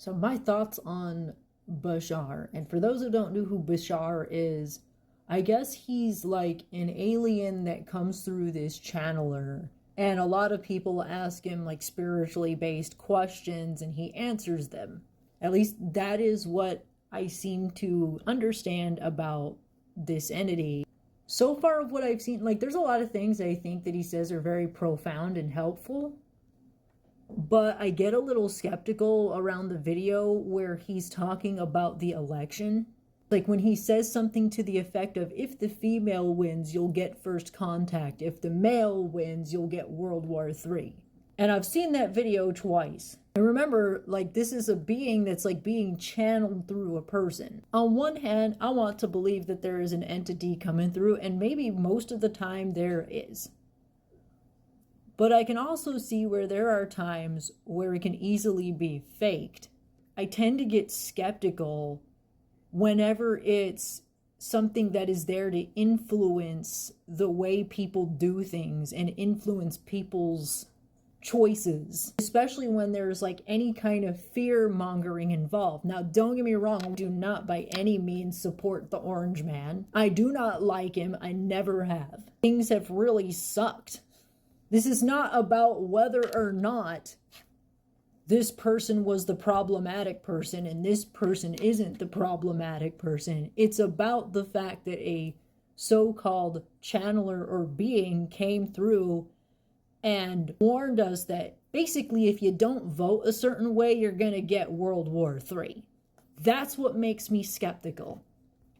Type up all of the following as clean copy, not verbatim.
So my thoughts on Bashar, and for those who don't know who Bashar is, I guess he's like an alien that comes through this channeler, and a lot of people ask him like spiritually based questions and he answers them. At least that is what I seem to understand about this entity. So far of what I've seen, like there's a lot of things I think that he says are very profound and helpful. But I get a little skeptical around the video where he's talking about the election. Like when he says something to the effect of, if the female wins, you'll get first contact. If the male wins, you'll get World War III. And I've seen that video twice. And remember, like this is a being that's like being channeled through a person. On one hand, I want to believe that there is an entity coming through, and maybe most of the time there is. But I can also see where there are times where it can easily be faked. I tend to get skeptical whenever it's something that is there to influence the way people do things and influence people's choices, especially when there's like any kind of fear mongering involved. Now, don't get me wrong, I do not by any means support the Orange Man. I do not like him. I never have. Things have really sucked. This is not about whether or not this person was the problematic person and this person isn't the problematic person. It's about the fact that a so-called channeler or being came through and warned us that basically if you don't vote a certain way, you're going to get World War III. That's what makes me skeptical.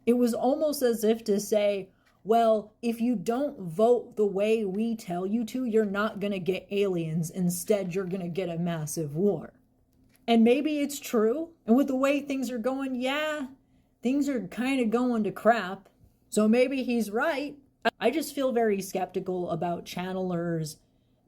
It was almost as if to say, well, if you don't vote the way we tell you to, you're not going to get aliens. Instead, you're going to get a massive war. And maybe it's true. And with the way things are going, yeah, things are kind of going to crap. So maybe he's right. I just feel very skeptical about channelers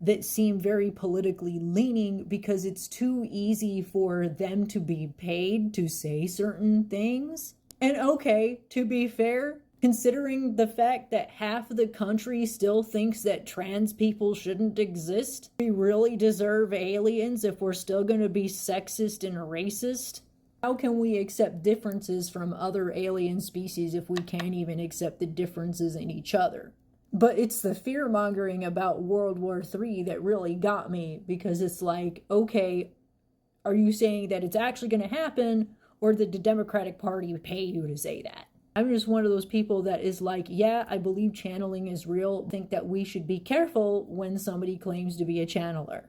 that seem very politically leaning because it's too easy for them to be paid to say certain things. And okay, to be fair, considering the fact that half of the country still thinks that trans people shouldn't exist, we really deserve aliens if we're still going to be sexist and racist? How can we accept differences from other alien species if we can't even accept the differences in each other? But it's the fear-mongering about World War III that really got me, because it's like, okay, are you saying that it's actually going to happen, or did the Democratic Party pay you to say that? I'm just one of those people that is like, yeah, I believe channeling is real. I think that we should be careful when somebody claims to be a channeler.